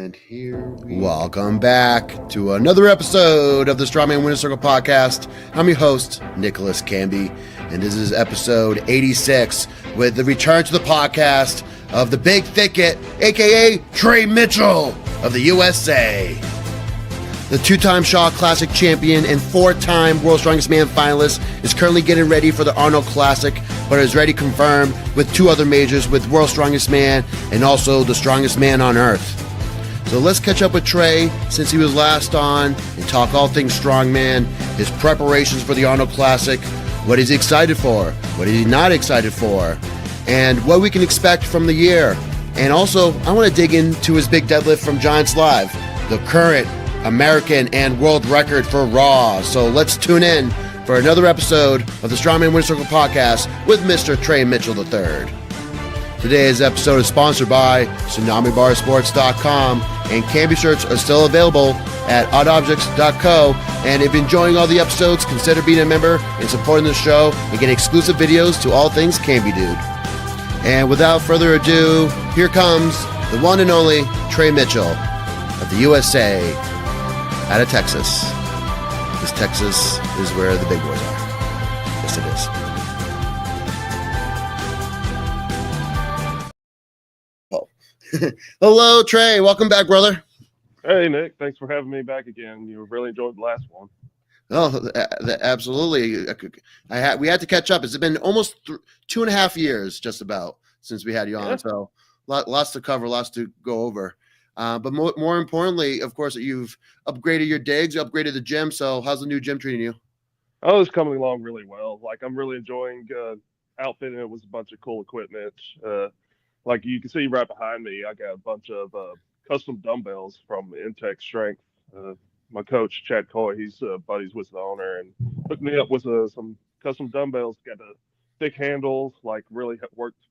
And here we welcome back to another episode of the Strongman Winner Circle podcast. I'm your host, Nicholas Canby, and this is episode 86 with the return to the podcast of the Big Thicket, aka Trey Mitchell of the USA. The two-time Shaw Classic champion and four-time World's Strongest Man finalist is currently getting ready for the Arnold Classic, but is already confirmed with two other majors with World's Strongest Man and also the Strongest Man on Earth. So let's catch up with Trey since he was last on and talk all things strongman, his preparations for the Arnold Classic, what he's excited for, what he's not excited for, and what we can expect from the year. And also, I want to dig into his big deadlift from Giants Live, the current American and world record for Raw. So let's tune in for another episode of the Strongman Winner Circle podcast with Mr. Trey Mitchell III. Today's episode is sponsored by TsunamiBarSports.com, and Canby shirts are still available at oddobjects.co. And if you're enjoying all the episodes, consider being a member and supporting the show and get exclusive videos to all things Canby Dude. And without further ado, here comes the one and only Trey Mitchell of the USA, out of Texas. Because Texas is where the big boys are. Yes, it is. Oh. Hello, Trey. Welcome back, brother. Hey, Nick. Thanks for having me back again. You really enjoyed the last one. Oh, absolutely. We had to catch up. It's been almost 2.5 years, just about, since we had you on. Yeah. So lots to cover, lots to go over. But more importantly, of course, you've upgraded your digs, upgraded the gym. So how's the new gym treating you? Oh, it's coming along really well. Like, I'm really enjoying outfitting it with a bunch of cool equipment. Like you can see right behind me, I got a bunch of custom dumbbells from Intech Strength. My coach, Chad Coy, he's buddies with the owner and hooked me up with some custom dumbbells. Got a thick handles, like really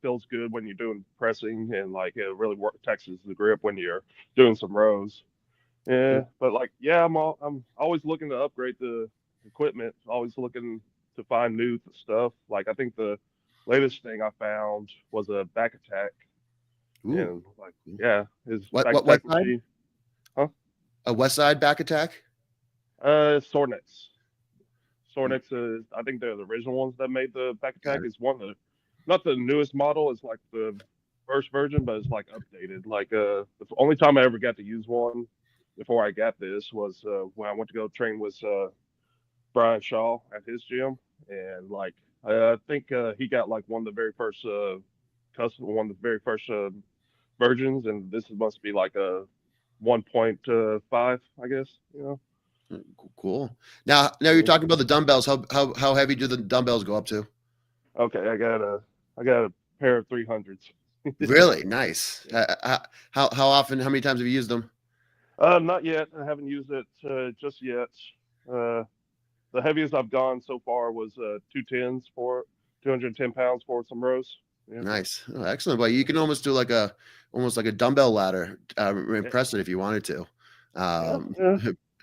feels good when you're doing pressing, and like it really taxes the grip when you're doing some rows. Yeah, but like, yeah, I'm always looking to upgrade the equipment, always looking to find new stuff. Like, I think the latest thing I found was a back attack. Ooh. And like, yeah, his what attack side? machine. Huh? A West Side back attack? Sornex. Sornex is, I think they're the original ones that made the back attack. It's one of the, not the newest model. It's like the first version, but it's like updated. Like the only time I ever got to use one before I got this was when I went to go train with Brian Shaw at his gym, and like I think he got like one of the very first versions, and this must be like a 1.5, I guess. You know. Cool. Now you're talking about the dumbbells. How heavy do the dumbbells go up to? Okay, I got a pair of 300s. Really nice. How often? How many times have you used them? Not yet. I haven't used it just yet. The heaviest I've gone so far was 210s for 210 pounds for some rows. Yeah. Nice. Oh, excellent. But you can almost do almost like a dumbbell ladder, press it if you wanted to. Yeah.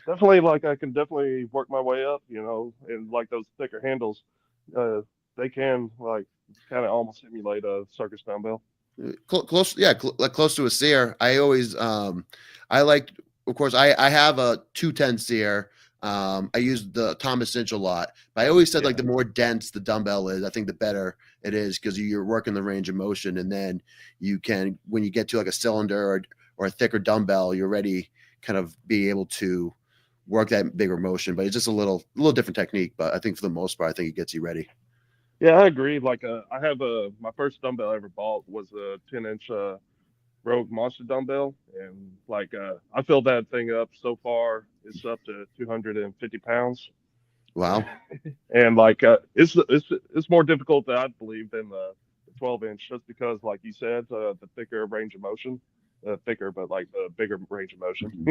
Definitely, like I can definitely work my way up, you know, and like those thicker handles, they can like kind of almost simulate a circus dumbbell. Close, yeah, like close to a sear. I always, I like, of course, I have a 210 sear. I use the Thomas Cinch a lot, but I always said like the more dense the dumbbell is, I think the better it is, because you're working the range of motion, and then you can, when you get to like a cylinder or a thicker dumbbell, you're ready kind of be able to work that bigger motion. But it's just a little different technique, but I think for the most part, I think it gets you ready. Yeah, I agree. Like I have my first dumbbell I ever bought was a 10-inch Rogue Monster dumbbell, and like I filled that thing up so far, it's up to 250 pounds. Wow. And like it's more difficult than I believe than the 12-inch, just because, like you said, the thicker range of motion, thicker, but like the bigger range of motion.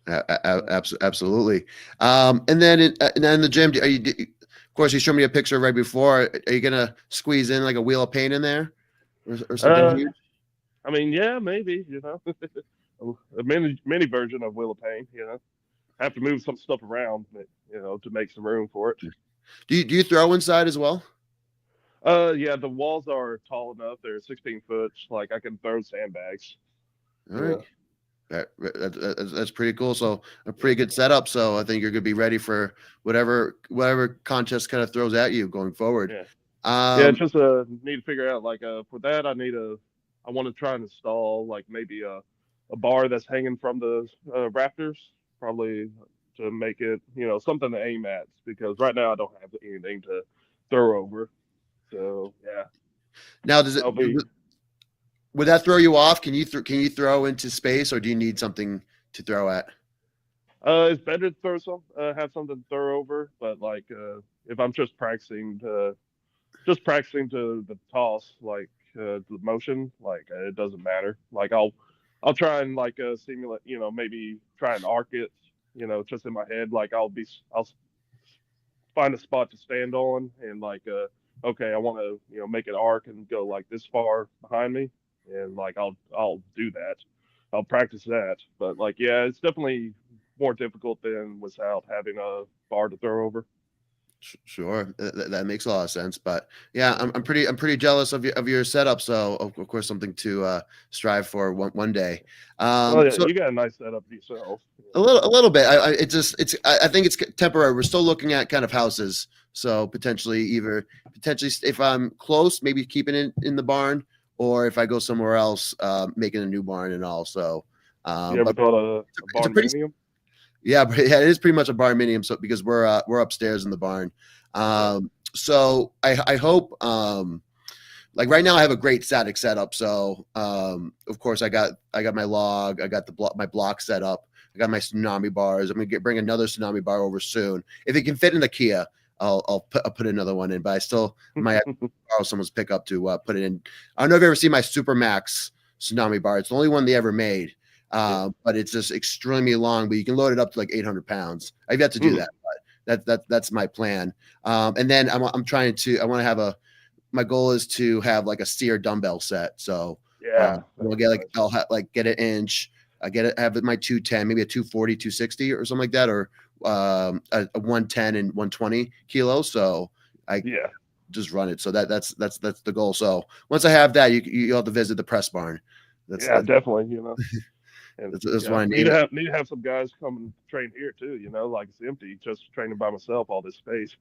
Absolutely. And then in the gym, of course, you showed me a picture right before. Are you gonna squeeze in like a wheel of pain in there, or something huge? I mean, yeah, maybe. You know, a mini version of wheel of pain. You know, have to move some stuff around, you know, to make some room for it. Do you throw inside as well? Yeah, the walls are tall enough. They're 16 foot. Like I can throw sandbags. All right. That's pretty cool. So a pretty good setup. So I think you're going to be ready for whatever contest kind of throws at you going forward. Yeah. Yeah, it's Um, just need to figure out like for that I want to try and install like maybe a bar that's hanging from the rafters, probably to make it something to aim at because right now I don't have anything to throw over. So yeah, Now, does it that'll be would that throw you off? Can you throw into space, or do you need something to throw at? it's better to throw have something to throw over, but like if I'm just practicing to the toss, like the motion, like it doesn't matter. Like I'll try and like simulate, maybe try and arc it, just in my head. Like I'll find a spot to stand on and like okay, I want to make it arc and go like this far behind me, and like I'll do that. I'll practice that, but like yeah, it's definitely more difficult than without having a bar to throw over. Sure, that makes a lot of sense. But yeah, I'm pretty jealous of your setup. So of course, something to strive for one day. Well, yeah, So you got a nice setup yourself. a little bit. I think it's temporary. We're still looking at kind of houses. So potentially if I'm close, maybe keeping it in the barn, or if I go somewhere else, making a new barn and all. So, You ever but thought a it's a pretty barndominium? yeah, but yeah, it is pretty much a barn minium. So because we're upstairs in the barn, Yeah. so I hope like right now I have a great static setup. So of course I got my log, I got my block set up, I got my tsunami bars. I'm gonna bring another tsunami bar over soon if it can fit in the Kia. I'll put another one in, but I still might have to borrow someone's pickup to put it in. I don't know if you ever seen my Super Max tsunami bar. It's the only one they ever made. Yeah. But it's just extremely long, but you can load it up to like 800 pounds. I've yet to do Mm. that, but that's my plan. And then I'm trying to, I want to have my goal is to have like a steer dumbbell set. So, Yeah. we'll That'd be get like, nice. get an inch, have my 210, maybe a 240, 260 or something like that, or, a 110 and 120 kilos. So I Yeah. just run it. So that's the goal. So once I have that, you'll have to visit the press barn. That's, Yeah, that's, definitely, and that's yeah, what I need. need to have some guys come and train here too, like it's empty, just training by myself, all this space.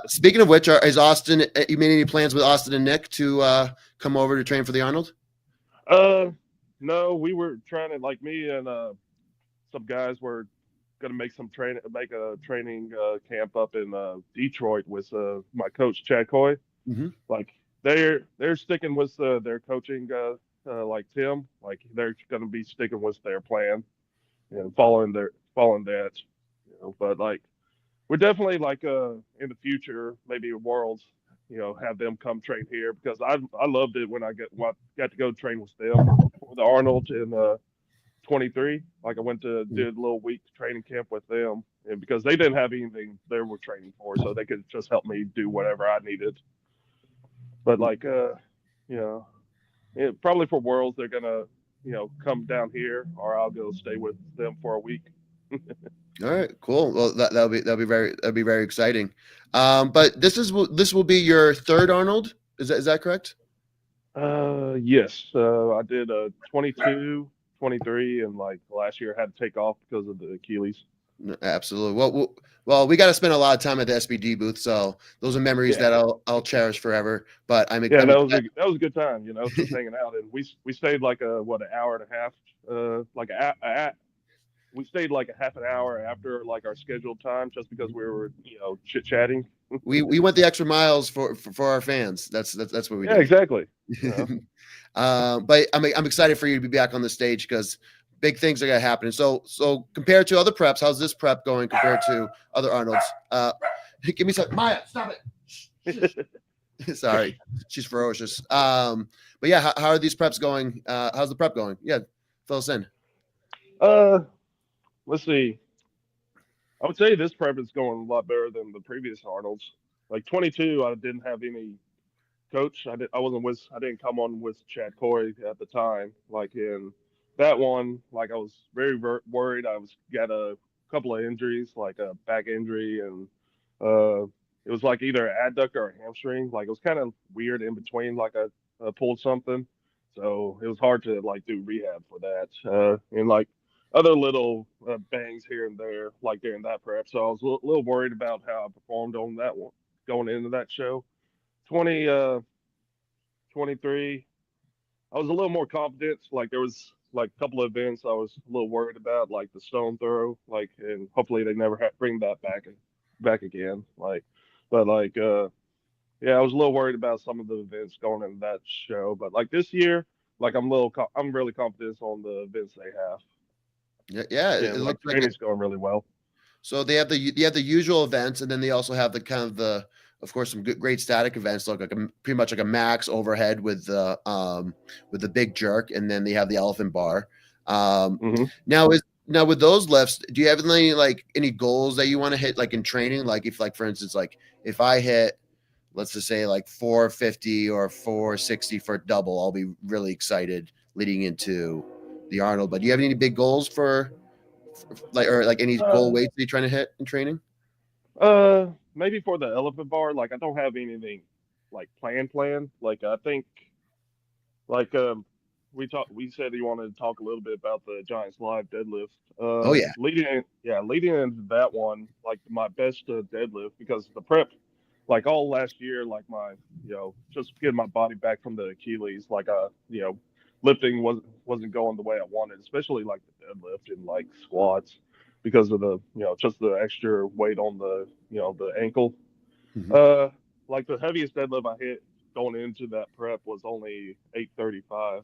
Speaking of which, is Austin? You made any plans with Austin and Nick to come over to train for the Arnold? uh, no, we were trying to like me and some guys were gonna make a training camp up in Detroit with my coach Chad Coy. Mm-hmm. Like they're sticking with their coaching like Tim, like they're going to be sticking with their plan and following that, but like we're definitely like in the future maybe worlds, have them come train here because I loved it when got to go train with them for the Arnold in 23. Like I went to did a little week training camp with them, and because they didn't have anything they were training for, so they could just help me do whatever I needed. But like you know, probably for Worlds they're gonna come down here, or I'll go stay with them for a week. All right, cool. Well, that'll be very exciting. But this will be your third Arnold. Is that correct? Yes, I did 22, 23, and like last year I had to take off because of the Achilles. No, absolutely. Well, we got to spend a lot of time at the SBD booth, so those are memories Yeah, that I'll cherish forever. But yeah, I'm excited. that was a good time, just hanging out, and we stayed like an hour and a half, like we stayed like a half an hour after like our scheduled time just because we were chit chatting. We went the extra miles for our fans. That's what we Yeah, did. exactly. But I'm excited for you to be back on the stage because big things are gonna happen. So compared to other preps, how's this prep going compared to other Arnolds? Give me some Maya, stop it. Sorry, she's ferocious. But yeah, how are these preps going? How's the prep going? Yeah, fill us in. uh, let's see. I would say this prep is going a lot better than the previous Arnold's. Like 22, I didn't have any coach. I didn't come on with Chad Corey at the time. Like in that one, like I was very worried. I was got a couple of injuries, like a back injury, and uh, it was like either an adductor or a hamstring. Like it was kind of weird in between. Like I pulled something, so it was hard to like do rehab for that, and like other little bangs here and there, like during that prep. So I was a little worried about how I performed on that one going into that show. 20, 23, I was a little more confident. Like there was like a couple of events I was a little worried about, like the stone throw, like, and hopefully they never bring that back again. Like, but like, yeah, I was a little worried about some of the events going into that show. But like this year, like I'm really confident on the events they have, Yeah, yeah. It and like looks like it. training's going really well. So they have the usual events, and then they also have the kind of of course, some great static events, like pretty much like a max overhead with the big jerk, and then they have the elephant bar. Um, Hmm. now with those lifts, do you have any goals that you want to hit, like in training? Like if, like, for instance, like if I hit, let's just say, like 450 or 460 for a double, I'll be really excited leading into the Arnold. But do you have any big goals or like any goal Uh, weights that you're trying to hit in training? Maybe for the elephant bar, like I don't have anything like plan. Like I think like we said you wanted to talk a little bit about the Giants live deadlift. Oh yeah. Leading into that one, like my best deadlift because the prep, like all last year, like my just getting my body back from the Achilles, like lifting wasn't going the way I wanted, especially like the deadlift and like squats because of the just the extra weight on the the ankle. Mhm. uh, like the heaviest deadlift I hit going into that prep was only 835,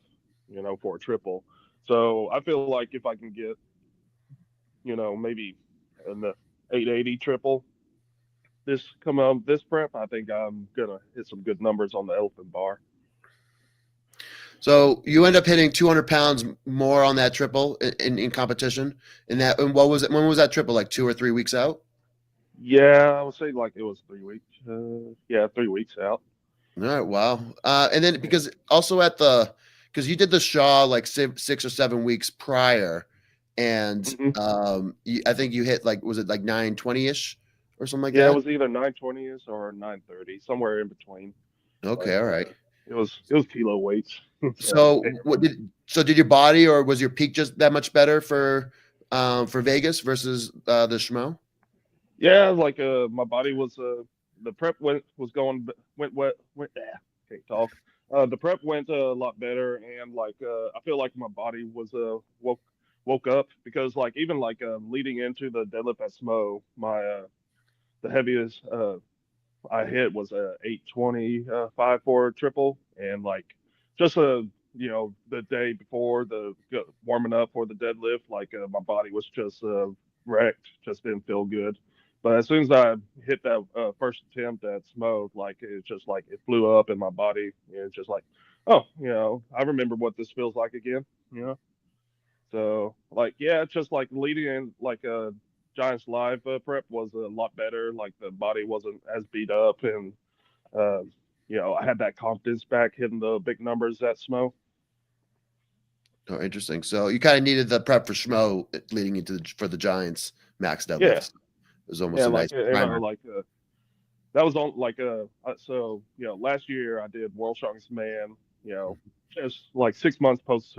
for a triple. So I feel like if I can get, maybe an 880 triple this prep, I think I'm gonna hit some good numbers on the elephant bar. So you end up hitting 200 pounds more on that triple in competition. And what was it? When was that triple? Like 2 or 3 weeks out? Yeah, I would say like it was 3 weeks. Yeah, 3 weeks out. All right. Wow. And then Yeah. because you did the Shaw like 6 or 7 weeks prior, and Hmm. I think you hit, like, was it like 920 ish or something like Yeah, it that? was either 920s or 930, somewhere in between. Okay. Like All right. it was kilo weights. So So did your body, or was your peak just that much better for Vegas versus the Schmo? yeah, like my body was the prep was going went went can't talk. The prep went a lot better, and like I feel like my body was woke up because like even like leading into the deadlift at Smo, my the heaviest I hit was a 820 for a triple, and like just the day before the warming up for the deadlift, like my body was just wrecked, just didn't feel good. But as soon as I hit that first attempt at smoke, like it just like it flew up in my body. It's just like, oh, I remember what this feels like again. You know, so like yeah, it's just like leading in like Giants live prep was a lot better. Like the body wasn't as beat up, and uh, I had that confidence back hitting the big numbers at Smo. Oh, interesting. So you kind of needed the prep for Schmo leading into for the Giants max Yeah, deadlifts. It was almost yeah, a like nice primer. like that was on like so last year I did World Strongest Man, just like 6 months post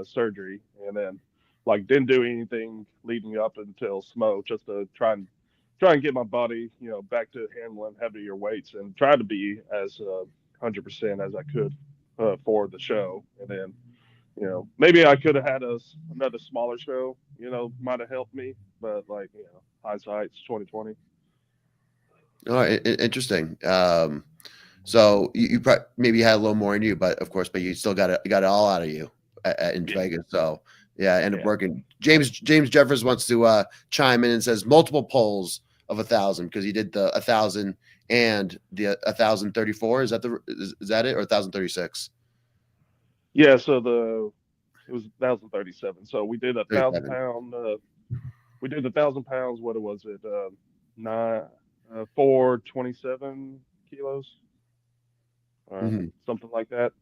surgery, and then like didn't do anything leading up until Smo just to try and get my body back to handling heavier weights and try to be as 100% as I could for the show, and then maybe I could have had another smaller show, might have helped me, but like, hindsight's 2020. Oh, interesting. So you maybe had a little more in you, but of course, but you still got it all out of you in Yeah, Vegas. So yeah, ended up yeah, working. James Jeffers wants to chime in and says multiple polls of 1,000 because he did the 1,000 and the 1,034. Is that it, or 1,036? yeah. So it was 1,037. So we did a thousand 37. pound. We did 1,000 pounds. What was it? Nine, 427 kilos, or Hmm. something like that.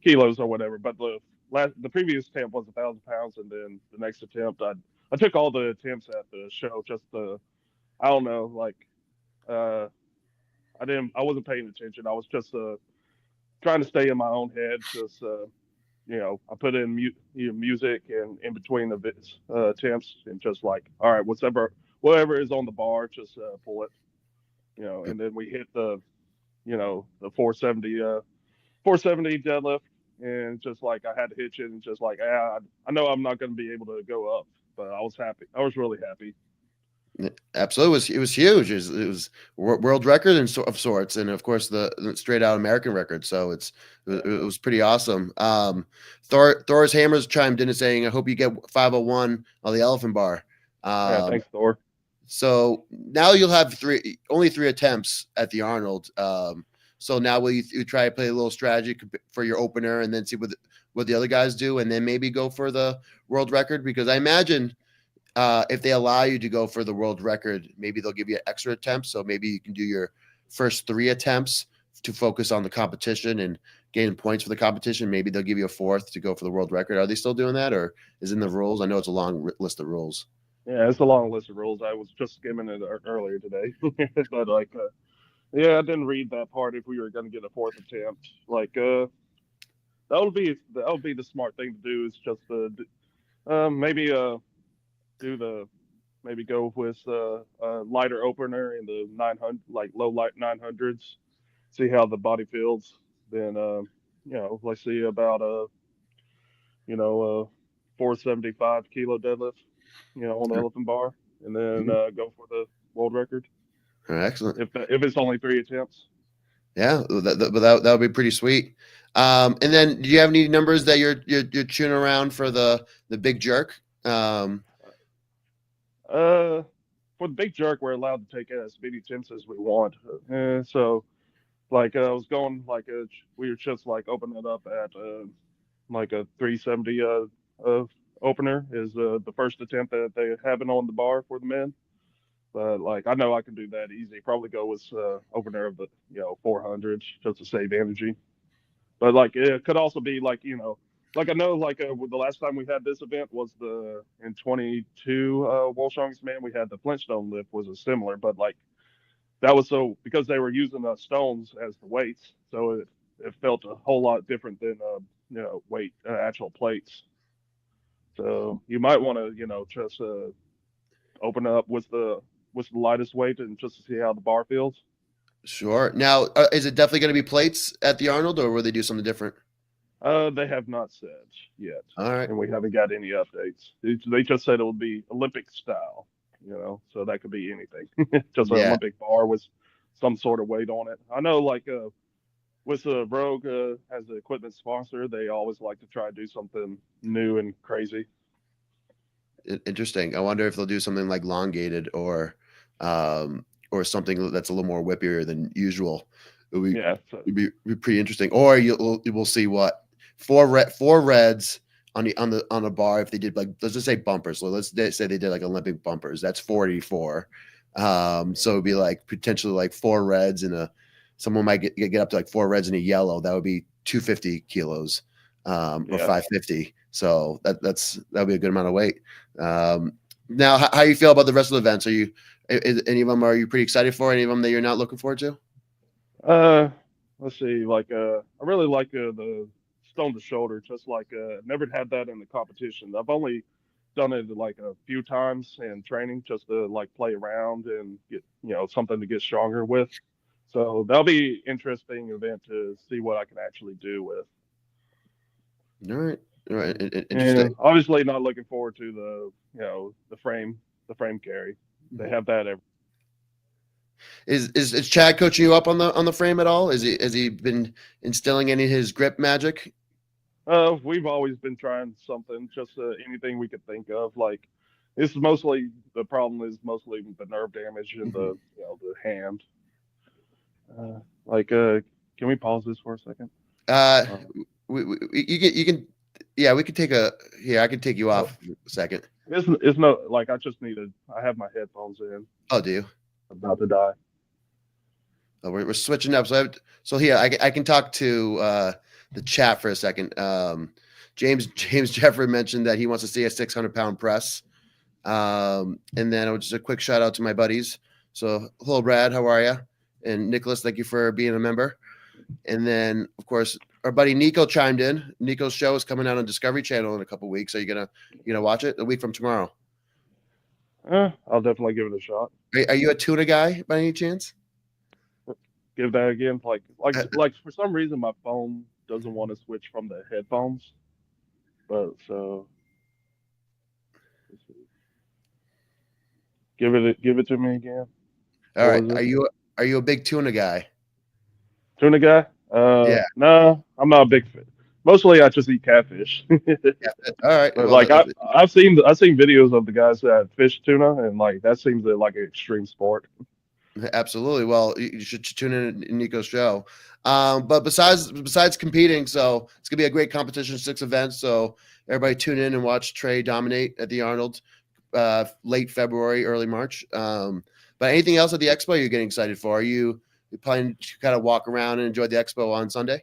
Kilos or whatever. But the previous attempt was 1,000 pounds, and then the next attempt, I took all the attempts at the show just to, I don't know, like uh I wasn't paying attention. I was just trying to stay in my own head, just I put in music and in between the attempts, and just like, all right, whatever is on the bar, just pull it, and then we hit the 470 deadlift, and just like I had to hitch it, and just like, I know I'm not going to be able to go up, but I was happy. I was really happy. Absolutely, it was huge. It was world record of sorts, and of course the straight out American record. So it was pretty awesome. Thor's Hammers chimed in and saying, "I hope you get 501 on the Elephant Bar." Yeah, thanks, Thor. So now you'll have only three attempts at the Arnold. So now will you try to play a little strategy for your opener, and then see what the other guys do, and then maybe go for the world record? Because I imagine if they allow you to go for the world record, maybe they'll give you an extra attempt. So maybe you can do your first three attempts to focus on the competition and gain points for the competition. Maybe they'll give you a fourth to go for the world record. Are they still doing that, or is it in the rules? I know it's a long list of rules. Yeah, it's a long list of rules. I was just skimming it earlier today, but like, yeah, I didn't read that part. If we were going to get a fourth attempt, like, that would be the smart thing to do. Is just maybe do the maybe go with a lighter opener in the 900, like low light 900s. See how the body feels. Then let's see about 475 kilo deadlift, on the elephant bar, and then go for the world record. Excellent. If it's only three attempts. Yeah, that would be pretty sweet. And then, do you have any numbers that you're chewing around for the big jerk? For the big jerk, we're allowed to take as many attempts as we want. So, like, I was going like we were just like opening it up at like a 370 opener is the first attempt that they have it on the bar for the men. But like I know I can do that easy. Probably go with opener of the 400s just to save energy. But like it could also be like like I know like the last time we had this event was the in 22 World Strongest Man. We had the Flintstone lift was a similar, but like that was so because they were using stones as the weights, so it felt a whole lot different than weight actual plates. So you might want to just open up with the lightest weight and just to see how the bar feels. Sure. Now, is it definitely going to be plates at the Arnold, or will they do something different? They have not said yet, All right. and we haven't got any updates. They just said it will be Olympic style, so that could be anything. Just an Yeah. Olympic bar with some sort of weight on it. I know, like with Rogue as the equipment sponsor, they always like to try to do something new and crazy. Interesting. I wonder if they'll do something like elongated or something that's a little more whippier than usual. Yeah, so, It'd be pretty interesting. Or we'll see what four reds on the bar if they did, like, let's just say bumpers. So let's say they did like Olympic bumpers. That's 44. So it'd be like potentially like four reds and someone might get up to like four reds and a yellow. That would be 250 kilos or 550. So that'd be a good amount of weight. Now, how you feel about the rest of the events? Any of them are you pretty excited for? Any of them that you're not looking forward to? Let's see. Like I really like the stone to shoulder. Just like never had that in the competition. I've only done it like a few times in training, just to like play around and get something to get stronger with. So that'll be interesting event to see what I can actually do with. All right. Interesting. And obviously not looking forward to the frame carry. They have that every. Is Chad coaching you up on the frame at all? Has he been instilling any of his grip magic? We've always been trying something, just anything we could think of. Like, the problem is mostly the nerve damage in the the hand. Can we pause this for a second? You can yeah, we could take I can take you off a second. It's no like I have my headphones in. Oh, do you? I'm about to die. Oh, we're switching up. So here I can talk to the chat for a second. James Jeffrey mentioned that he wants to see a 600-pound press. And then just a quick shout out to my buddies. So hello, Brad, how are you? And Nicholas, thank you for being a member. And then, of course, our buddy Nico chimed in. Nico's show is coming out on Discovery Channel in a couple weeks. Are you gonna watch it a week from tomorrow? I'll definitely give it a shot. Are you a tuna guy by any chance? Give that again. Like Uh, for some reason my phone doesn't want to switch from the headphones. But so let's see. Give it to me again. all What right. was it? Are you a big tuna guy? Tuna guy? Yeah. No, I'm not a big fan. Mostly I just eat catfish. All right. But Well, like I've seen videos of the guys that fish tuna, and like that seems like an extreme sport. absolutely. Well, you should tune in Nico's show. But besides competing, so it's gonna be a great competition, 6 events. So everybody tune in and watch Trey dominate at the Arnold, late February, early March. But anything else at the Expo you're getting excited for? Are you planning to kind of walk around and enjoy the Expo on Sunday?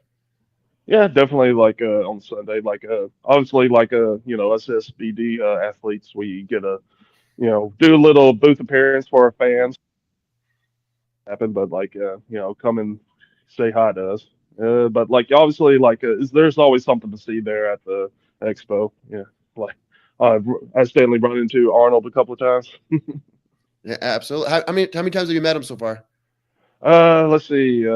Yeah, definitely. Like on Sunday, like obviously like us SBD athletes, we get a do a little booth appearance for our fans. Happen, but like come and say hi to us. But like obviously like there's always something to see there at the expo. Yeah, like I've accidentally run into Arnold a couple of times. Yeah, absolutely. How many times have you met him so far? Let's see.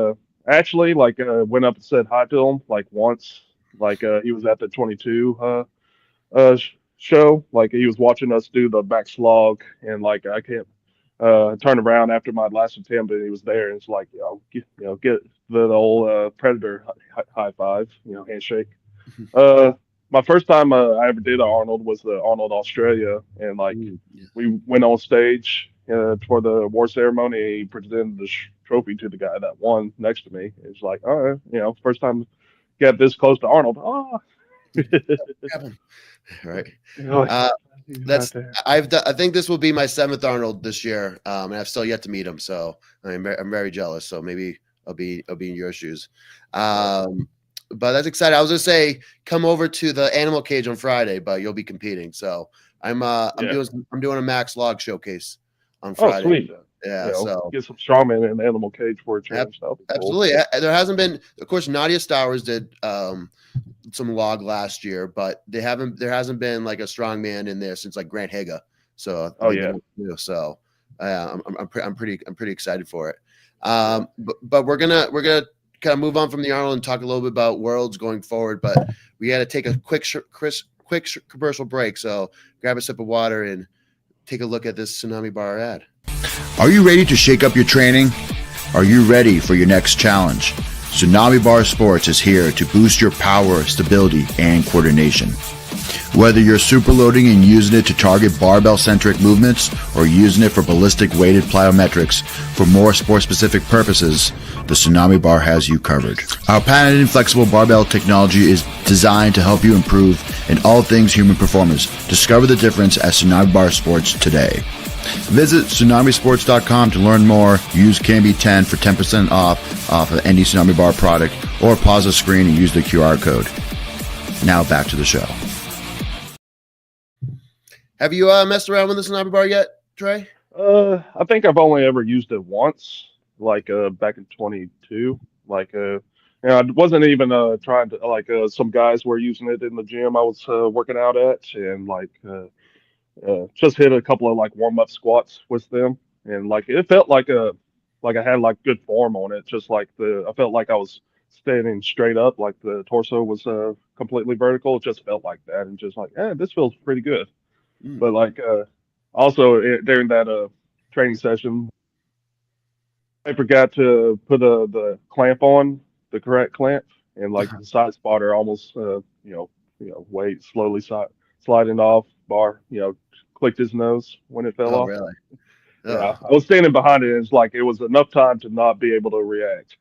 Actually, like went up and said hi to him like once. Like he was at the 22 show. Like he was watching us do the back slog, and like I can't turn around after my last attempt, and he was there, and it's like get the old predator high five, handshake. Uh, my first time I ever did a Arnold was the Arnold Australia, and like Yeah. we went on stage for the award ceremony. He presented the trophy to the guy that won next to me. It's like, all right, first time get this close to Arnold. Oh, Happen. Right. like, Uh, he's right that's there. I think this will be my 7th Arnold this year, and I've still yet to meet him. So I'm very jealous. So maybe I'll be in your shoes. But that's exciting. I was gonna say come over to the animal cage on Friday, but you'll be competing. So I'm Yeah. doing a Max Log showcase on Oh, Friday. sweet. Yeah. So Get some strongman in an animal cage for a change. That'll be cool. absolutely. There hasn't been, of course, Nadia Stowers did some log last year, but there hasn't been like a strongman in there since like Grant Higa. So Oh yeah. So I'm pretty excited for it. But we're gonna kind of move on from the Arnold and talk a little bit about Worlds going forward. But we got to take a quick commercial break. So grab a sip of water and take a look at this Tsunami Bar ad. Are you ready to shake up your training? Are you ready for your next challenge? Tsunami Bar Sports is here to boost your power, stability, and coordination. Whether you're superloading and using it to target barbell-centric movements or using it for ballistic weighted plyometrics for more sport-specific purposes, the Tsunami Bar has you covered. Our patented and flexible barbell technology is designed to help you improve in all things human performance. Discover the difference at Tsunami Bar Sports today. Visit tsunamisports.com to learn more. Use CANBY10 for 10% off of any Tsunami Bar product, or pause the screen and use the QR code. Now back to the show. Have you messed around with the Tsunami Bar yet, Trey? I think I've only ever used it once, like back in 22. Like I wasn't even trying to like some guys were using it in the gym I was working out at, and like just hit a couple of like warm up squats with them, and like it felt like I had like good form on it. Just like I felt like I was standing straight up, like the torso was completely vertical. It just felt like that, and just like, this feels pretty good. But like also during that training session, I forgot to put the clamp on, the correct clamp, and like the side spotter almost weight slowly sliding off bar, clicked his nose when it fell Oh, off. really? Yeah, I was standing behind it, and it's like it was enough time to not be able to react.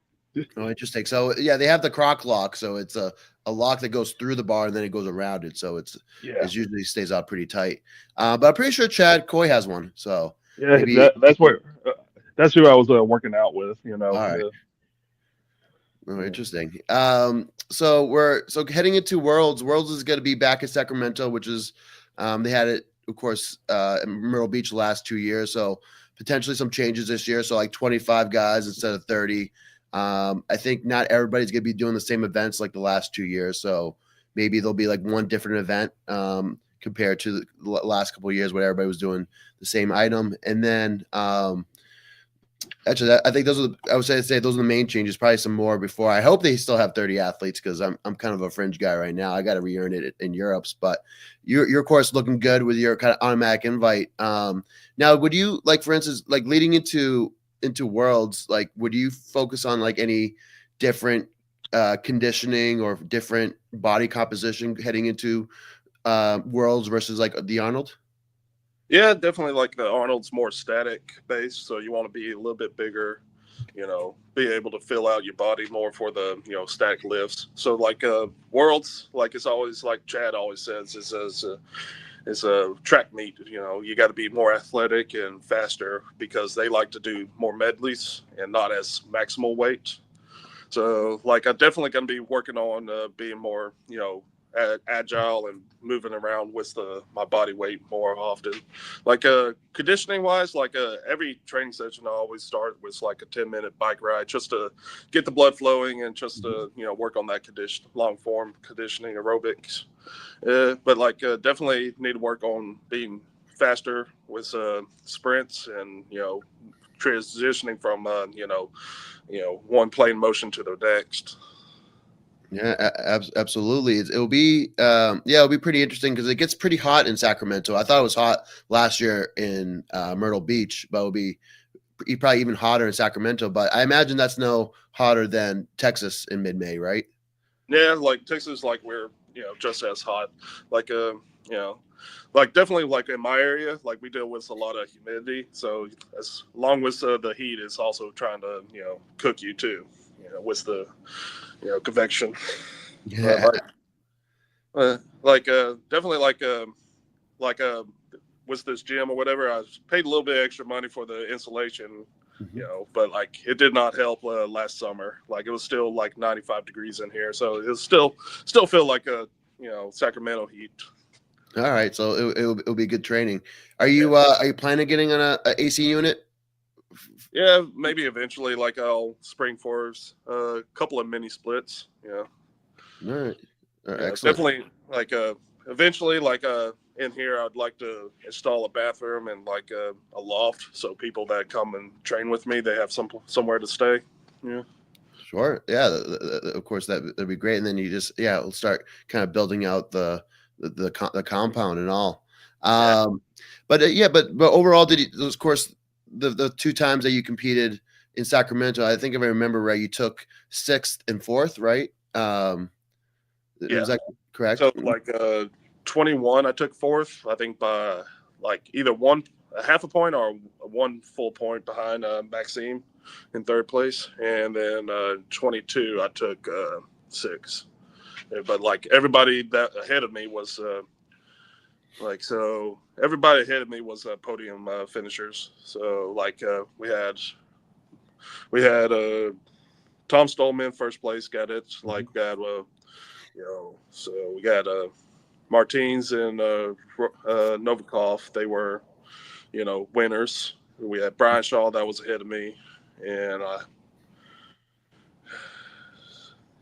Oh, interesting. So yeah, they have the croc lock, so it's a lock that goes through the bar and then it goes around it. So it usually stays out pretty tight. But I'm pretty sure Chad Coy has one. So Yeah, maybe that's who I was working out with. all right. Yeah. Oh, interesting. So heading into Worlds. Worlds is going to be back in Sacramento, which is they had it, of course, in Myrtle Beach the last 2 years. So potentially some changes this year. So like 25 guys instead of 30. I think not everybody's going to be doing the same events like the last 2 years. So maybe there'll be like one different event compared to the last couple of years where everybody was doing the same item. And then actually, I think I would say those are the main changes. Probably some more before. I hope they still have 30 athletes because I'm kind of a fringe guy right now. I got to re-earn it in Europe's, but your course looking good with your kind of automatic invite. Now, would you like, for instance, like leading into Worlds, like would you focus on like any different conditioning or different body composition heading into Worlds versus like the Arnold? Yeah, definitely. Like the Arnold's more static based, so you want to be a little bit bigger, be able to fill out your body more for the static lifts. So like Worlds, like it's always like Chad always says, is a track meet. You got to be more athletic and faster because they like to do more medleys and not as maximal weight. So like I'm definitely going to be working on being more agile and moving around with my body weight more often. Like conditioning wise, like every training session I always start with like a 10-minute bike ride just to get the blood flowing and just to work on that long form conditioning aerobics. But like definitely need to work on being faster with sprints and transitioning from one plane motion to the next. Yeah, absolutely. It'll be it'll be pretty interesting because it gets pretty hot in Sacramento. I thought it was hot last year in Myrtle Beach, but it'll be probably even hotter in Sacramento. But I imagine that's no hotter than Texas in mid-May, right? Yeah, like Texas, like we're just as hot. Like like definitely like in my area, like we deal with a lot of humidity. So as long as the heat is also trying to cook you too, with the convection. Yeah. Definitely like with this gym or whatever, I paid a little bit extra money for the insulation, but like it did not help last summer. Like it was still like 95 degrees in here, so it was still feel like a Sacramento heat. All right, so it'll be good training. Are you planning on getting on a AC unit? Yeah, maybe eventually. Like I'll spring for a couple of mini splits. Yeah. All right. Excellent. Definitely. Like eventually, like in here, I'd like to install a bathroom and like a loft, so people that come and train with me, they have somewhere to stay. Yeah. Sure. Yeah. Of course, that'd be great. And then you just we'll start kind of building out the compound and all. But overall, of course, the 2 times that you competed in Sacramento, I think if I remember right, you took 6th and 4th, right? Is that correct? So like 21, I took 4th. I think by like either a half a point or 1 full point behind Maxime in 3rd place, and then 22, I took 6th. But like everybody that ahead of me was everybody ahead of me was podium finishers. So like we had Tom Stolman 1st place, got it. Like got so we got Martins and Novikov. They were winners. We had Brian Shaw that was ahead of me, and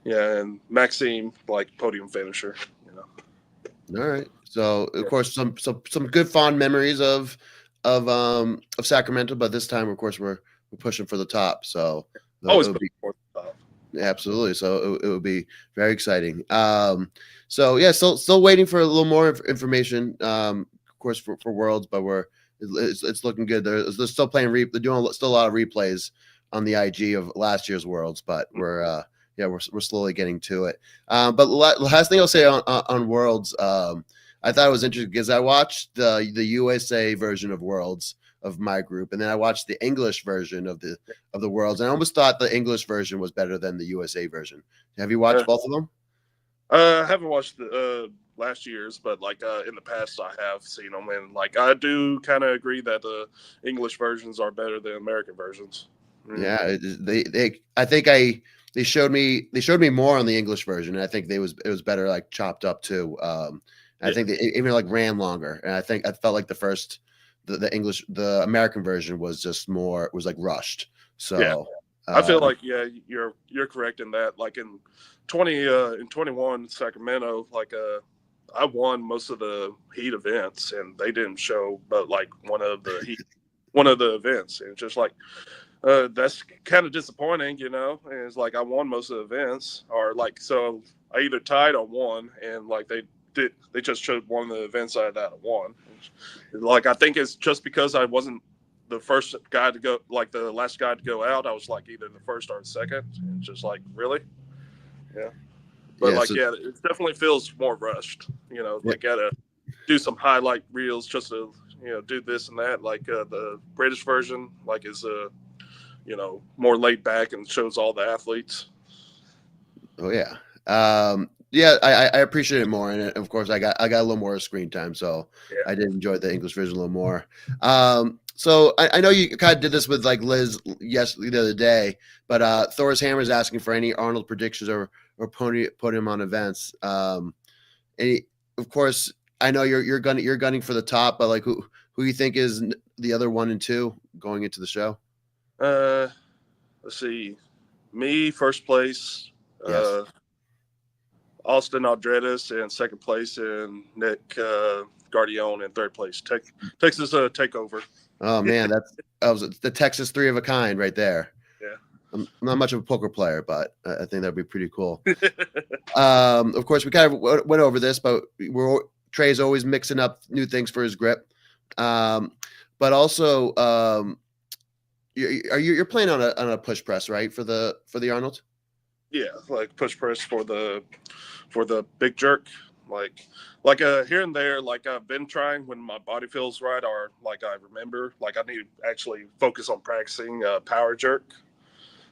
and Maxime like podium finisher. All right. So of course some good fond memories of Sacramento, but this time of course we're pushing for the top. So always pushing for the top. Absolutely. So it would be very exciting. So yeah, still waiting for a little more information. Of course for Worlds, but it's looking good. They're still playing. They're doing still a lot of replays on the IG of last year's Worlds, but we're slowly getting to it. But last thing I'll say on Worlds, I thought it was interesting because I watched the USA version of Worlds of my group, and then I watched the English version of the Worlds, and I almost thought the English version was better than the USA version. Have you watched both of them? I haven't watched the last year's, but like in the past I have seen them, and like I do kind of agree that the English versions are better than American versions. Yeah, I think they showed me more on the English version, and I think it was better like chopped up too. I think they even like ran longer, and I felt like the American version was just was like rushed. So I feel like you're correct in that. Like in 21 Sacramento, like I won most of the heat events, and they didn't show, but like one of the events, and just like that's kind of disappointing, you know. And it's like I won most of the events, or like so I either tied or won, and like they just showed one of the events I won. Like I think it's just because I wasn't the first guy to go, like the last guy to go out. I was like either the first or the second. And it's just like really, yeah. But it definitely feels more rushed. You know, they gotta do some highlight reels just to do this and that. Like the British version, like is more laid back and shows all the athletes. Oh yeah. I appreciate it more, and of course I got a little more screen time, so I did enjoy the English version a little more. So I know you kind of did this with like Liz the other day, but Thor's Hammer is asking for any Arnold predictions or put him on events. Of course, I know you're gunning for the top, but like who you think is the other 1 and 2 going into the show? Let's see, me first place. Yes. Austin Aldredis in second place, and Nick Guardione in third place. Texas takeover. Oh man, that was the Texas 3 of a kind right there. Yeah, I'm not much of a poker player, but I think that'd be pretty cool. Of course, we kind of went over this, but Trey's always mixing up new things for his grip. But also, you're playing on a push press, right, for the Arnold? Yeah, like push press for the big jerk, like here and there. Like I've been trying when my body feels right, or like I remember, like I need to actually focus on practicing power jerk.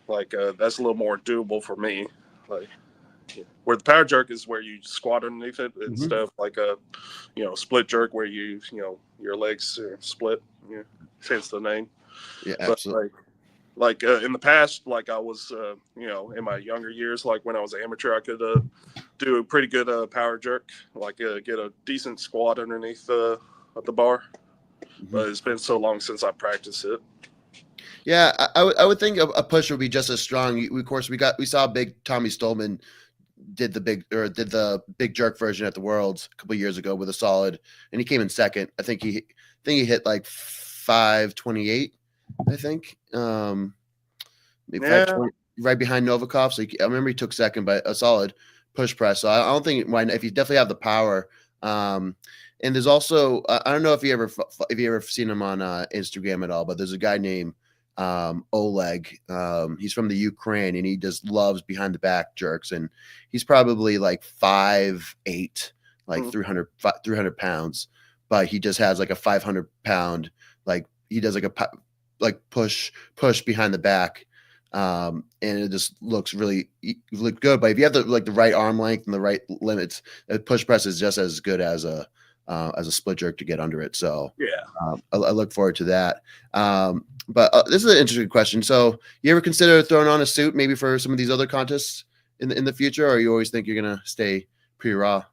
Like that's a little more doable for me. Like where the power jerk is where you squat underneath it instead of like a split jerk where your legs are split. Yeah, hence the name. Yeah, absolutely. Like in the past, like I was, in my younger years, like when I was an amateur, I could do a pretty good power jerk, like get a decent squat underneath the bar. But it's been so long since I practiced it. Yeah, I would think a push would be just as strong. Of course, we saw big Tommy Stolman did the big jerk version at the Worlds a couple of years ago with a solid, and he came in second. I think he hit like 528. I think maybe 520, right behind Novikov. So I remember he took second, but a solid push press. So I don't think if you definitely have the power. And there's also I don't know if you ever seen him on Instagram at all, but there's a guy named Oleg. He's from the Ukraine, and he just loves behind the back jerks, and he's probably like 5'8", like 300 pounds, but he just has like a 500 pound, like he does like a push behind the back, and it just looks really good. But if you have the right arm length and the right limits, a push press is just as good as a split jerk to get under it. So I look forward to that. But this is an interesting question. So you ever consider throwing on a suit maybe for some of these other contests in the future, or you always think you're gonna stay pretty raw?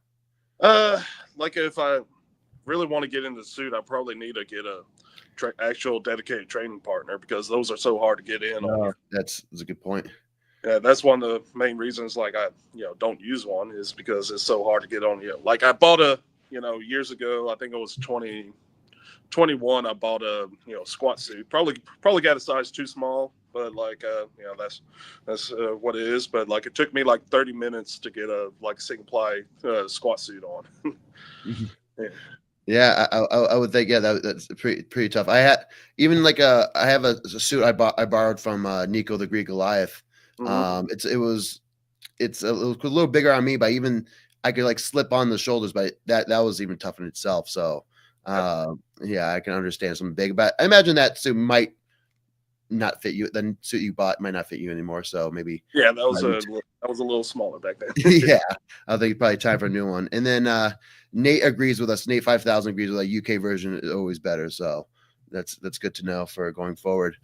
Like if I really want to get into the suit, I probably need to get a actual dedicated training partner, because those are so hard to get in. That's a good point. Yeah, that's one of the main reasons like I don't use one, is because it's so hard to get on. Like I bought a years ago, I think it was 2021, I bought a squat suit. Probably got a size too small, but like that's what it is. But like it took me like 30 minutes to get a single ply squat suit on. Yeah, I would think that's pretty tough. I have a suit I borrowed from Nico the Greek Goliath. It's a little bigger on me, but even I could like slip on the shoulders, but that was even tough in itself. So I can understand something big, but I imagine that suit might not fit you. The suit you bought might not fit you anymore. So maybe that was a little smaller back then. Yeah, I think probably time for a new one. And then Nate agrees with us. Nate 5000 agrees with a UK version is always better. So that's good to know for going forward.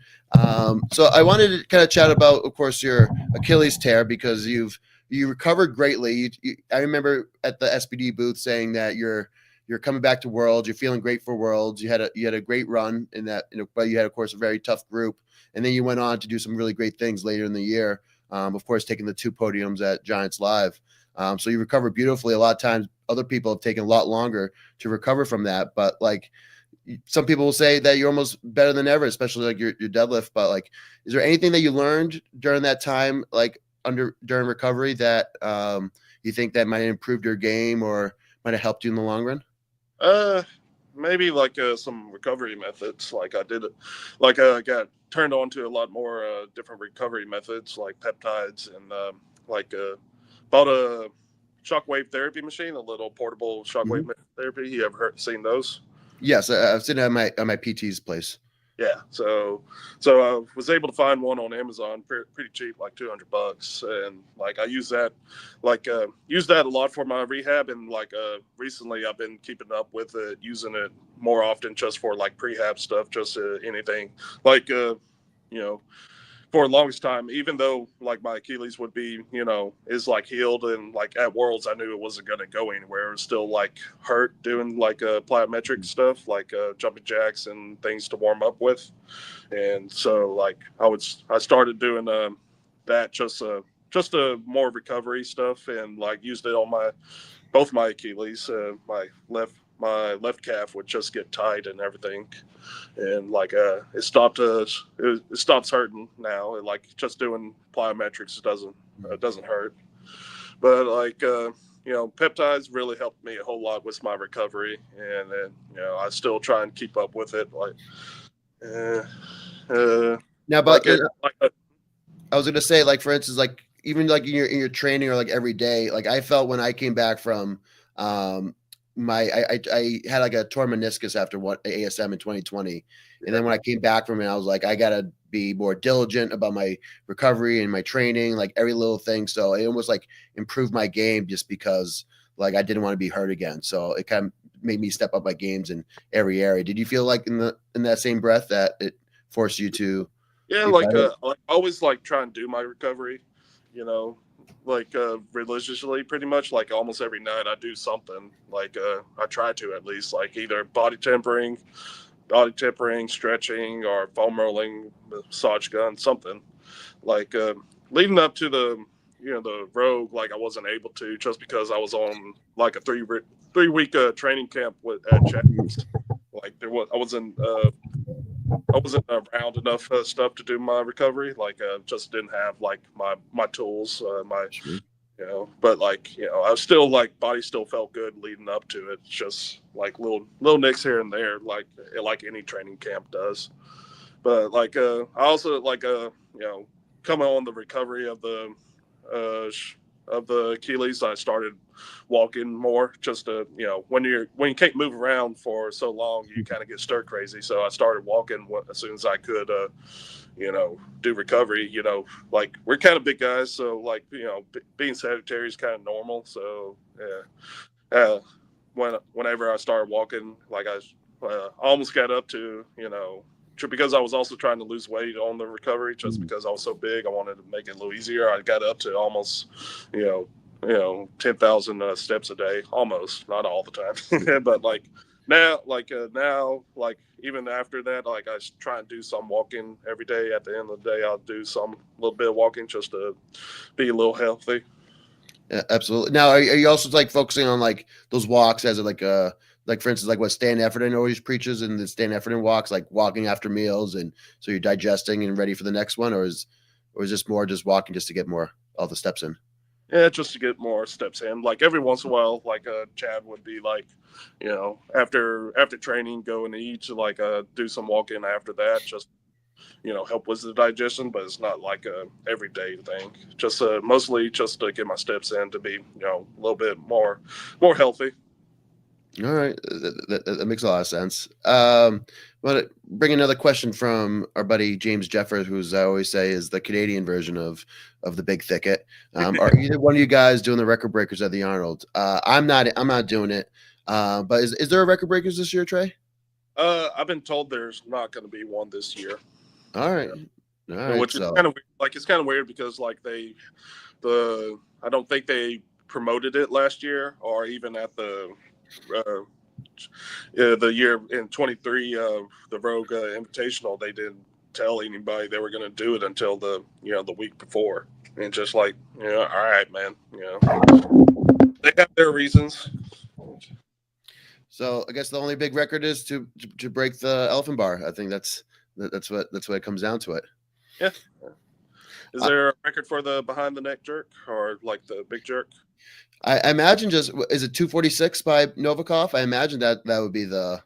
So I wanted to kind of chat about, of course, your Achilles tear, because you recovered greatly. I remember at the SBD booth saying that your you're coming back to Worlds. You're feeling great for Worlds. You had a great run in that, but you had, of course, a very tough group. And then you went on to do some really great things later in the year. Of course, taking the 2 podiums at Giants Live. So you recovered beautifully. A lot of times other people have taken a lot longer to recover from that. But like some people will say that you're almost better than ever, especially like your deadlift. But like, is there anything that you learned during that time, like during recovery, that you think that might have improved your game or might have helped you in the long run? Maybe like some recovery methods. Like I did it, like I got turned on to a lot more different recovery methods, like peptides, and bought a shockwave therapy machine, a little portable shockwave therapy. You ever seen those? Yes, I've seen it at my PT's place. Yeah, so I was able to find one on Amazon pretty cheap, like $200, and like I use that a lot for my rehab, and like recently I've been keeping up with it, using it more often just for like prehab stuff, just anything like for the longest time, even though like my Achilles would be, is like healed, and like at Worlds I knew it wasn't going to go anywhere. It was still like hurt doing like plyometric stuff, like jumping jacks and things to warm up with. And so like I started doing that just more recovery stuff, and like used it on both my Achilles. My left calf would just get tight and everything, and like it stopped it stops hurting now, and like just doing plyometrics doesn't hurt. But like peptides really helped me a whole lot with my recovery, and then I still try and keep up with it. Like now, but like I was gonna say, like, for instance, like even like in your training or like every day, like I felt when I came back from I had like a torn meniscus after ASM in 2020. And then when I came back from it, I was like, I gotta be more diligent about my recovery and my training, like every little thing. So it almost like improved my game just because like I didn't want to be hurt again. So it kind of made me step up my games in every area. Did you feel like in that same breath that it forced you to? Yeah, like I always like try and do my recovery, like religiously, pretty much. Like almost every night I do something. Like I try to, at least, like either body tempering, stretching, or foam rolling, massage gun, something. Like leading up to the Rogue, like I wasn't able to, just because I was on like a 3-week training camp at Chad's. Like I wasn't around enough stuff to do my recovery. Like just didn't have like my tools, but like, I was still like, body still felt good leading up to it. Just like little nicks here and there, like any training camp does. But like I also like coming on the recovery of the Achilles, I started walking more, just to, when you can't move around for so long, you kind of get stir crazy. So I started walking as soon as I could do recovery. Like we're kind of big guys, so like being sedentary is kind of normal. So whenever I started walking, like I almost got up to because I was also trying to lose weight on the recovery, just because I was so big, I wanted to make it a little easier. I got up to almost 10,000 steps a day, almost, not all the time. But like now, even after that, like I try and do some walking every day. At the end of the day, I'll do a little bit of walking just to be a little healthy. Yeah, absolutely. Now, are you also like focusing on like those walks as like for instance, like what Stan Efferton always preaches in the Stan Efferton walks, like walking after meals, and so you're digesting and ready for the next one, or is this more just walking just to get more all the steps in? Yeah, just to get more steps in. Like every once in a while, like Chad would be like, after training, go and eat, like do some walking after that, just help with the digestion. But it's not like a everyday thing. Just mostly just to get my steps in, to be a little bit more healthy. All right, that makes a lot of sense. Want to bring another question from our buddy James Jeffers, who's, I always say, is the Canadian version of the Big Thicket. Are either one of you guys doing the record breakers at the Arnold? I'm not doing it. But is there a record breakers this year, Trey? I've been told there's not going to be one this year. All right. Which is kind of weird. Like, it's kind of weird because like I don't think they promoted it last year, or even at the the year in 23, the Rogue Invitational, they didn't tell anybody they were going to do it until the week before, and just like, all right, man, they have their reasons. So I guess the only big record is to break the elephant bar. I think that's what it comes down to it. Yeah. Is there a record for the behind the neck jerk, or like the big jerk? I imagine is it 246 by Novikov? I imagine that would be the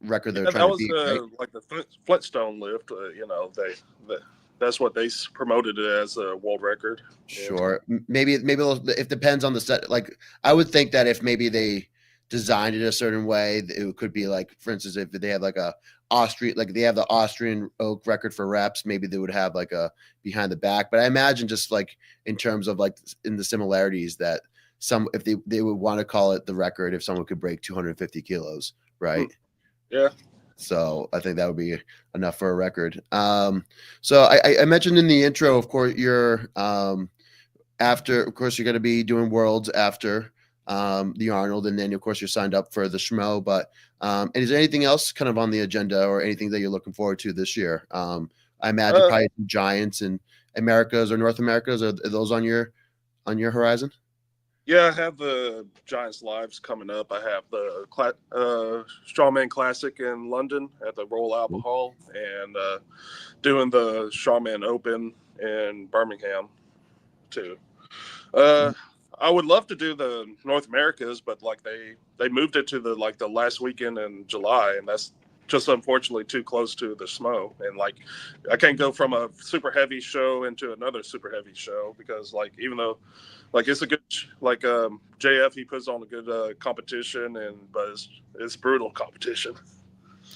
record they're trying to beat. Right? Like the Flintstone lift. That's what they promoted it as a world record. Sure. Maybe it depends on the set. Like, I would think that if maybe they designed it a certain way, it could be like, for instance, if they have like they have the Austrian oak record for reps, maybe they would have like a behind the back. But I imagine just like in terms of like in the similarities that if they would want to call it the record if someone could break 250 kilos, right? Yeah. So I think that would be enough for a record. So I mentioned in the intro, of course, you're after, of course, you're going to be doing Worlds after the Arnold, and then of course you're signed up for the Schmo. But and is there anything else kind of on the agenda or anything that you're looking forward to this year? I imagine probably some Giants and Americas or North Americas. Are those on your horizon? Yeah, I have the Giants Lives coming up. I have the Strongman Classic in London at the Royal Albert Hall, and doing the Strongman Open in Birmingham too. I would love to do the North Americas, but like they moved it to the last weekend in July, and that's just unfortunately too close to the SMO. And like I can't go from a super heavy show into another super heavy show, because like even though like it's a good JF, he puts on a good competition, but it's brutal competition.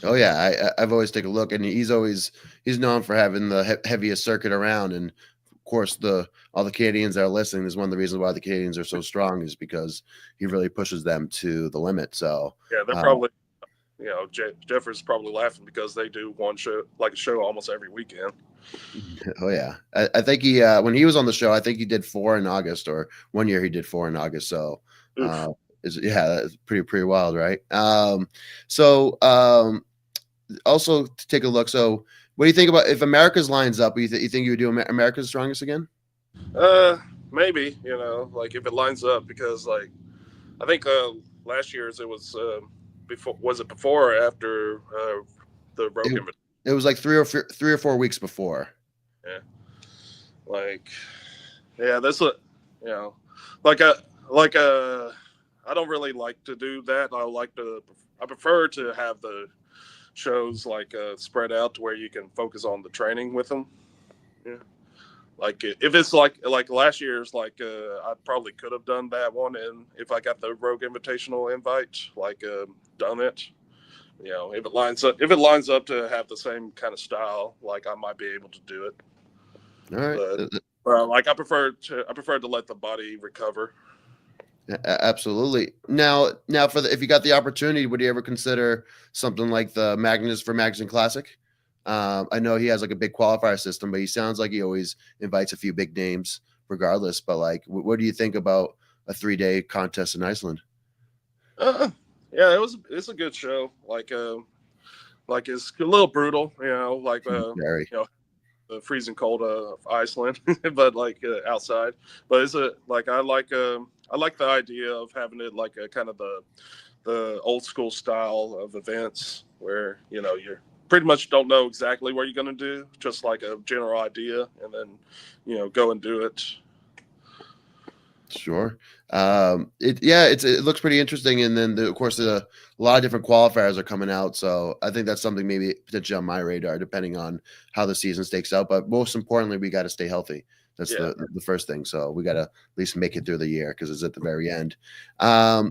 Oh yeah, I've always taken a look, and he's known for having the heaviest circuit around, and of course all the Canadians that are listening, is one of the reasons why the Canadians are so strong is because he really pushes them to the limit. So yeah, they're probably Jeff is probably laughing because they do one show, like a show almost every weekend. Oh yeah, I think he when he was on the show, I think he did 4 in August, or one year he did 4 in August. So that's pretty wild, right? Also to take a look. So what do you think about if America's lines up? You think you would do America's Strongest again? Maybe, like if it lines up, because like I think last year's it was before or after the Rogue Invitational? It was like 3 or 4 weeks before. Yeah. That's what, I don't really like to do that. I prefer to have the shows spread out to where you can focus on the training with them. Yeah. Like if it's like last year's, I probably could have done that one, and if I got the Rogue Invitational invite, done it. If it lines up to have the same kind of style, I might be able to do it. All right. But I prefer to let the body recover. Absolutely. Now if you got the opportunity, would you ever consider something like the Magnus Classic? I know he has a big qualifier system, but he sounds like he always invites a few big names regardless. But what do you think about a 3-day contest in Iceland? Yeah, it's a good show. It's a little brutal, Very. The freezing cold of Iceland, but outside. But it's I like the idea of having it a kind of the old school style of events where you're pretty much don't know exactly what you're going to do, just a general idea, and then go and do it. Sure. It looks pretty interesting, and then of course a lot of different qualifiers are coming out, so I think that's something maybe potentially on my radar, depending on how the season stakes out. But most importantly, we got to stay healthy. That's the first thing. So we got to at least make it through the year, because it's at the very end.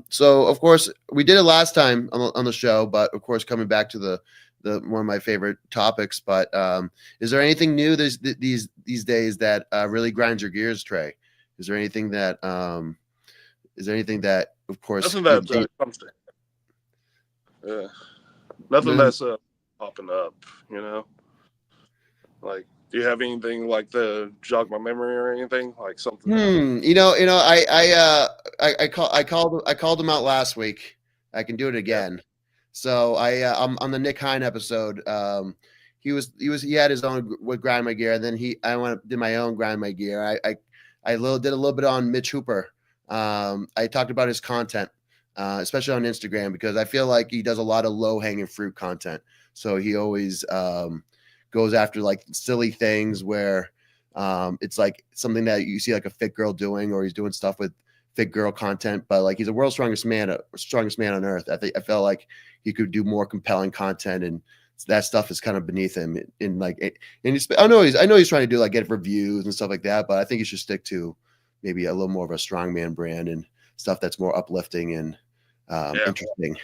So of course we did it last time on the show, but of course coming back to the one of my favorite topics. But is there anything new these days that really grinds your gears, Trey? Is there anything that of course nothing that comes to nothing that's popping up, do you have anything to jog my memory or anything something? I called him out last week, I can do it again. Yeah. So I'm on the Nick Hine episode. He had his own with grind my gear, and then did my own grind my gear. I did a little bit on Mitch Hooper. I talked about his content, especially on Instagram, because I feel like he does a lot of low hanging fruit content. So he always goes after like silly things where it's like something that you see like a fit girl doing, or he's doing stuff with fit girl content, but like he's the world's strongest man on earth. I felt like he could do more compelling content, and that stuff is kind of beneath him. In like, and I know he's trying to do like get reviews and stuff like that, but I think he should stick to maybe a little more of a strongman brand and stuff that's more uplifting and interesting.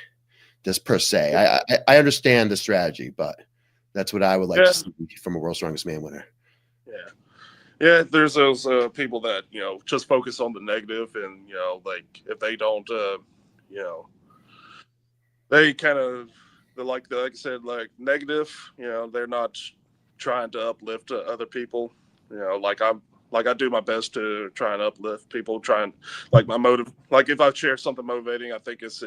Just per se, I understand the strategy, but that's what I would like to see from a World's Strongest Man winner. Yeah, there's those people that, you know, just focus on the negative, and, you know, like if they don't, you know, they kind of, like I said, like negative, you know, they're not trying to uplift other people. You know, I do my best to try and uplift people, like my motive, like if I share something motivating, I think it's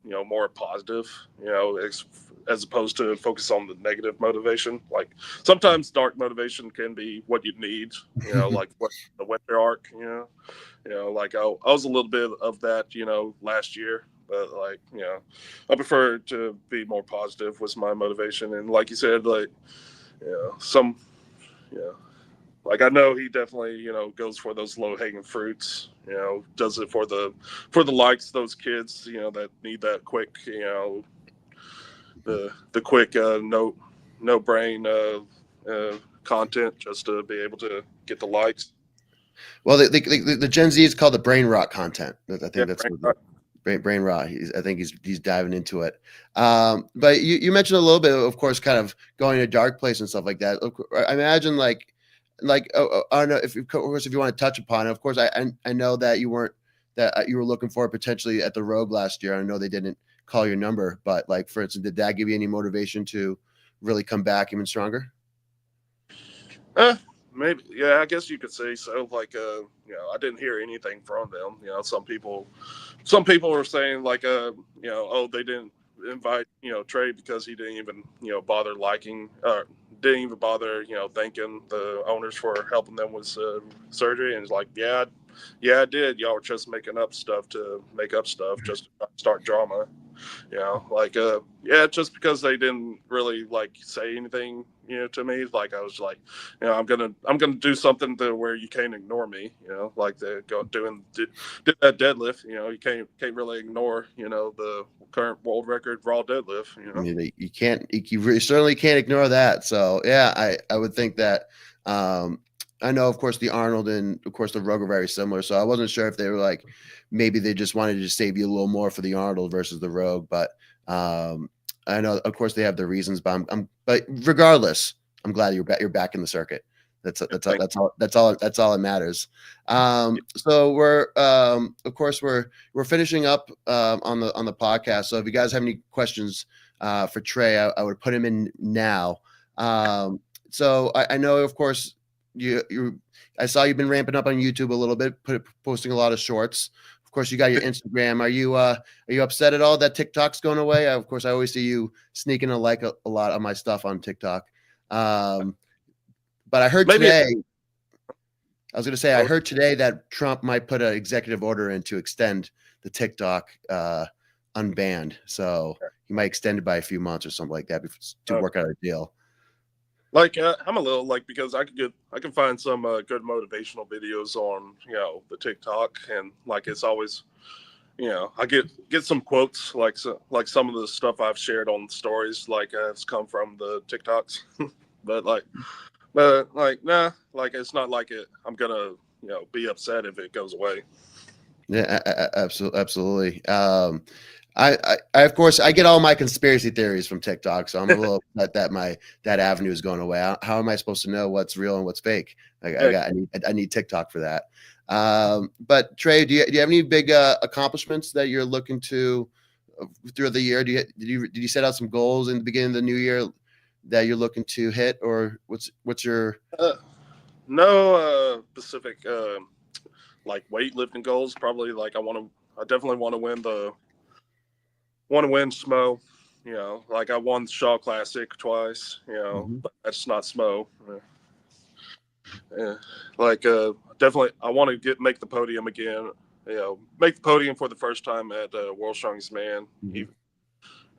more positive, you know, as opposed to focus on the negative motivation. Like sometimes dark motivation can be what you need, you know, like what the winter arc, you know, like I was a little bit of that, you know, last year, but like, you know, I prefer to be more positive with my motivation. And like you said, like, you know, like I know he definitely, you know, goes for those low hanging fruits, you know, does it for the likes, those kids, you know, that need that quick, you know, the quick no brain content just to be able to get the likes. Well, the Gen Z is called the brain rot content. I think that's brain rot. I think he's diving into it. But you mentioned a little bit, of course, kind of going to a dark place and stuff like that. I imagine like I don't know if you want to touch upon it. Of course, I know that you were looking for it potentially at the Rogue last year. I know they didn't call your number, but like, for instance, did that give you any motivation to really come back even stronger? Maybe, yeah, I guess you could say so. Like, you know, I didn't hear anything from them. You know, some people were saying like, you know, oh, they didn't invite, you know, Trey because he didn't even, you know, bother liking, didn't even bother, you know, thanking the owners for helping them with surgery. And it's like, yeah, I did. Y'all were just making up stuff to make up stuff just to start drama. You know, like, yeah, just because they didn't really like say anything, you know, to me, like I was like, you know, I'm gonna do something to where you can't ignore me, you know, like did that deadlift, you know, you can't really ignore, you know, the current world record raw deadlift, you know. I mean, you certainly can't ignore that. So yeah, I would think that. I know, of course, the Arnold and of course the Rogue are very similar. So I wasn't sure if they were like, maybe they just wanted to save you a little more for the Arnold versus the Rogue. But I know, of course, they have their reasons. But but regardless, I'm glad you're back in the circuit. That's all that matters. So we're of course we're finishing up on the podcast. So if you guys have any questions for Trey, I would put him in now. So I know, of course, I saw you've been ramping up on YouTube a little bit, posting a lot of shorts. Of course, you got your Instagram. Are you upset at all that TikTok's going away? Of course, I always see you sneaking a lot of my stuff on TikTok. But I heard today. I was going to say I heard today that Trump might put an executive order in to extend the TikTok unbanned. So he might extend it by a few months or something like that to work out a deal. Like, I'm a little like, because I can find some good motivational videos on, you know, the TikTok, and like it's always, you know, I get some quotes like some of the stuff I've shared on stories like has come from the TikToks, but nah, like it's not like I'm gonna, you know, be upset if it goes away. Yeah, absolutely. I of course I get all my conspiracy theories from TikTok, so I'm a little upset that that avenue is going away. How am I supposed to know what's real and what's fake? I need TikTok for that. But Trey, do you have any big accomplishments that you're looking to through the year? Did you set out some goals in the beginning of the new year that you're looking to hit, or what's your no specific like weightlifting goals? Probably like I definitely want to win the want to win SMO. You know, like I won the Shaw Classic twice. You know, Mhm. but that's not SMO. Yeah. Like definitely, I want to make the podium again. You know, make the podium for the first time at World Strongest Man. Mhm.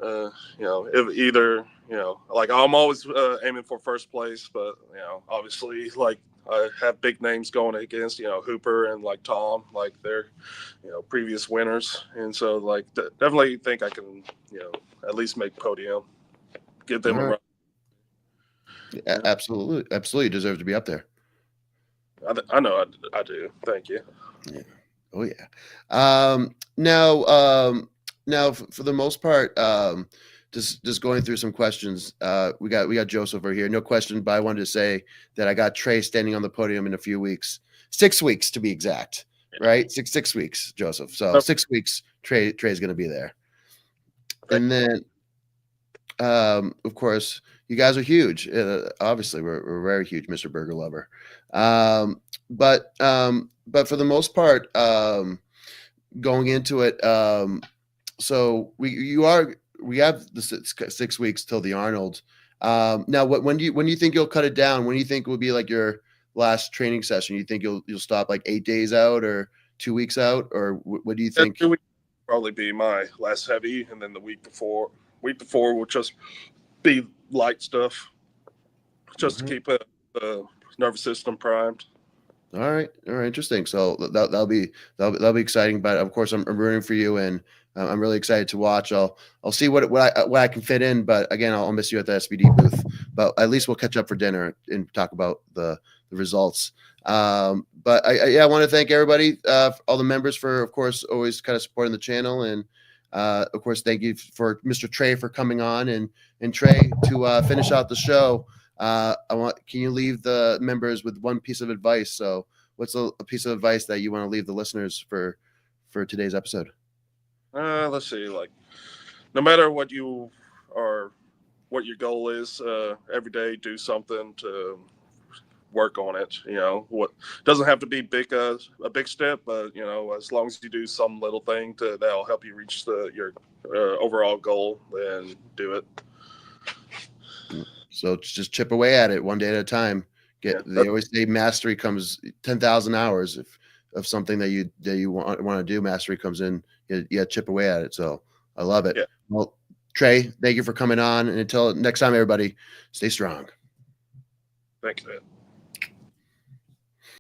You know, if either, you know, like I'm always aiming for first place, but you know, obviously, like I have big names going against, you know, Hooper and like Tom, like they're, you know, previous winners, and so like definitely think I can, you know, at least make podium, give them All a right. run. Yeah. Absolutely. Absolutely. You deserve to be up there. I know I do. Thank you. Yeah. Oh yeah. Now for the most part, just going through some questions. We got Joseph over here. No question, but I wanted to say that I got Trey standing on the podium in a few weeks, 6 weeks to be exact. Right, 6 weeks, Joseph. So 6 weeks, Trey's going to be there. And then, of course, you guys are huge. Obviously, we're very huge, Mr. Burger Lover. But for the most part, going into it, so we have the 6 weeks till the Arnold. Now, when do you think you'll cut it down? When do you think will be like your last training session? You think you'll stop like 8 days out or 2 weeks out, or what do you That think? 2 weeks probably be my last heavy, and then the week before will just be light stuff, just to keep the nervous system primed. All right, interesting. So that'll be exciting. But of course, I'm rooting for you, and I'm really excited to watch. I'll see what I can fit in. But again, I'll miss you at the SBD booth. But at least we'll catch up for dinner and talk about the results. But I want to thank everybody, all the members for, of course, always kind of supporting the channel, and of course, thank you for Mr. Trey for coming on, and Trey to finish out the show. Can you leave the members with one piece of advice? So what's a piece of advice that you want to leave the listeners for today's episode? Let's see, like no matter what you are, what your goal is, every day do something to work on it. You know, what doesn't have to be a big step, but you know, as long as you do some little thing that'll help you reach your overall goal, then do it. So just chip away at it one day at a time. They always say mastery comes 10,000 hours of something that you want to do. Mastery comes in. You chip away at it. So I love it. Yeah. Well, Trey, thank you for coming on. And until next time, everybody, stay strong. Thank you.